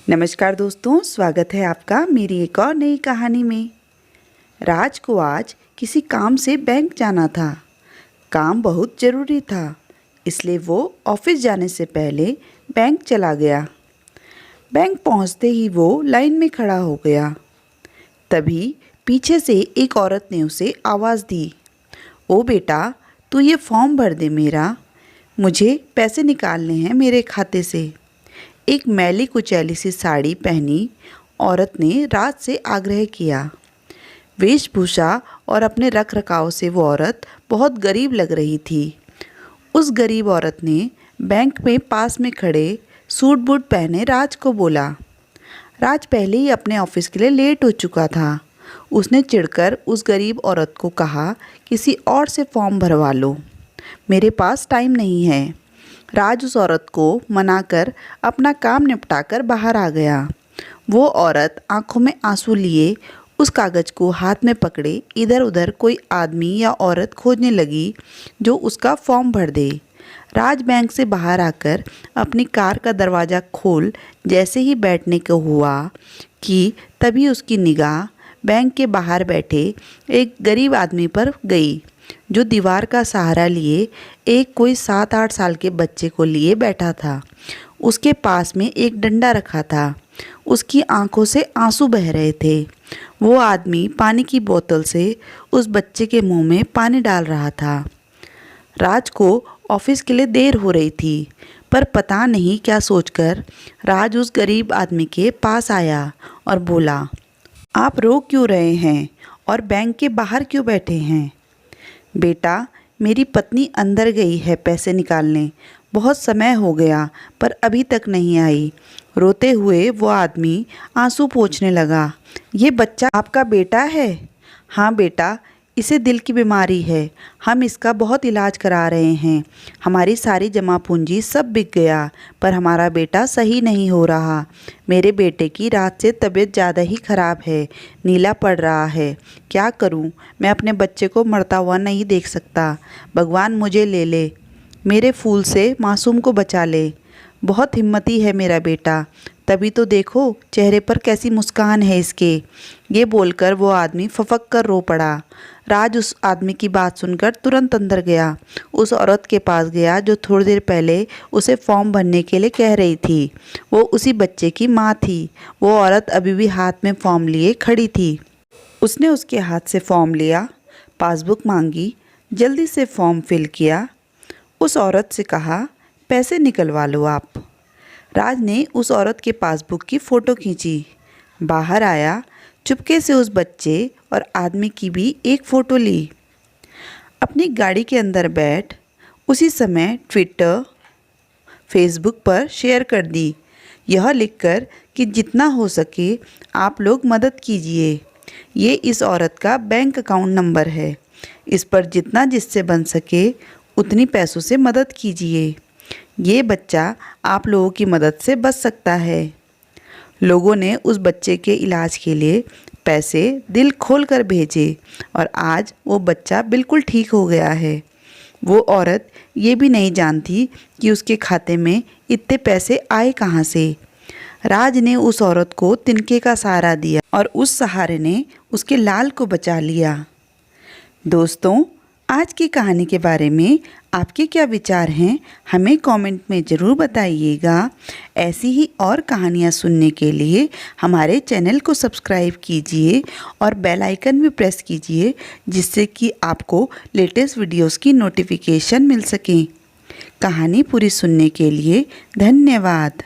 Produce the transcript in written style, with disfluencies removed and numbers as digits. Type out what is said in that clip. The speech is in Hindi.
नमस्कार दोस्तों, स्वागत है आपका मेरी एक और नई कहानी में। राज को आज किसी काम से बैंक जाना था। काम बहुत ज़रूरी था, इसलिए वो ऑफिस जाने से पहले बैंक चला गया। बैंक पहुंचते ही वो लाइन में खड़ा हो गया। तभी पीछे से एक औरत ने उसे आवाज़ दी, ओ बेटा, तू ये फॉर्म भर दे मेरा, मुझे पैसे निकालने हैं मेरे खाते से। एक मैली कुचैली सी साड़ी पहनी औरत ने राज से आग्रह किया। वेशभूषा और अपने रख रखाव से वो औरत बहुत गरीब लग रही थी। उस गरीब औरत ने बैंक में पास में खड़े सूट बूट पहने राज को बोला। राज पहले ही अपने ऑफिस के लिए लेट हो चुका था। उसने चिढ़कर उस गरीब औरत को कहा, किसी और से फॉर्म भरवा लो, मेरे पास टाइम नहीं है। राज उस औरत को मनाकर अपना काम निपटाकर बाहर आ गया। वो औरत आंखों में आंसू लिए उस कागज़ को हाथ में पकड़े इधर उधर कोई आदमी या औरत खोजने लगी जो उसका फॉर्म भर दे। राज बैंक से बाहर आकर अपनी कार का दरवाज़ा खोल जैसे ही बैठने को हुआ कि तभी उसकी निगाह बैंक के बाहर बैठे एक गरीब आदमी पर गई, जो दीवार का सहारा लिए एक कोई 7-8 साल के बच्चे को लिए बैठा था। उसके पास में एक डंडा रखा था। उसकी आंखों से आंसू बह रहे थे। वो आदमी पानी की बोतल से उस बच्चे के मुंह में पानी डाल रहा था। राज को ऑफिस के लिए देर हो रही थी, पर पता नहीं क्या सोचकर राज उस गरीब आदमी के पास आया और बोला, आप रो क्यों रहे हैं और बैंक के बाहर क्यों बैठे हैं? बेटा, मेरी पत्नी अंदर गई है पैसे निकालने, बहुत समय हो गया पर अभी तक नहीं आई। रोते हुए वो आदमी आंसू पोंछने लगा। ये बच्चा आपका बेटा है? हाँ बेटा, इसे दिल की बीमारी है, हम इसका बहुत इलाज करा रहे हैं। हमारी सारी जमा पूंजी सब बिक गया, पर हमारा बेटा सही नहीं हो रहा। मेरे बेटे की रात से तबीयत ज़्यादा ही ख़राब है, नीला पड़ रहा है। क्या करूं? मैं अपने बच्चे को मरता हुआ नहीं देख सकता। भगवान मुझे ले ले, मेरे फूल से मासूम को बचा ले। बहुत हिम्मती है मेरा बेटा, तभी तो देखो चेहरे पर कैसी मुस्कान है इसके। ये बोलकर वो आदमी फफक कर रो पड़ा। राज उस आदमी की बात सुनकर तुरंत अंदर गया। उस औरत के पास गया जो थोड़ी देर पहले उसे फॉर्म भरने के लिए कह रही थी। वो उसी बच्चे की माँ थी। वो औरत अभी भी हाथ में फॉर्म लिए खड़ी थी। उसने उसके हाथ से फॉर्म लिया, पासबुक मांगी, जल्दी से फॉर्म फिल किया। उस औरत से कहा, पैसे निकलवा लो आप। राज ने उस औरत के पासबुक की फ़ोटो खींची, बाहर आया, चुपके से उस बच्चे और आदमी की भी एक फ़ोटो ली। अपनी गाड़ी के अंदर बैठ उसी समय ट्विटर, फेसबुक पर शेयर कर दी, यह लिखकर कि जितना हो सके आप लोग मदद कीजिए। ये इस औरत का बैंक अकाउंट नंबर है, इस पर जितना जिससे बन सके उतनी पैसों से मदद कीजिए। ये बच्चा आप लोगों की मदद से बच सकता है। लोगों ने उस बच्चे के इलाज के लिए पैसे दिल खोल कर भेजे और आज वो बच्चा बिल्कुल ठीक हो गया है। वो औरत ये भी नहीं जानती कि उसके खाते में इतने पैसे आए कहाँ से। राज ने उस औरत को तिनके का सहारा दिया और उस सहारे ने उसके लाल को बचा लिया। दोस्तों, आज की कहानी के बारे में आपके क्या विचार हैं, हमें कमेंट में ज़रूर बताइएगा। ऐसी ही और कहानियाँ सुनने के लिए हमारे चैनल को सब्सक्राइब कीजिए और बेल आइकन भी प्रेस कीजिए, जिससे कि आपको लेटेस्ट वीडियोस की नोटिफिकेशन मिल सके। कहानी पूरी सुनने के लिए धन्यवाद।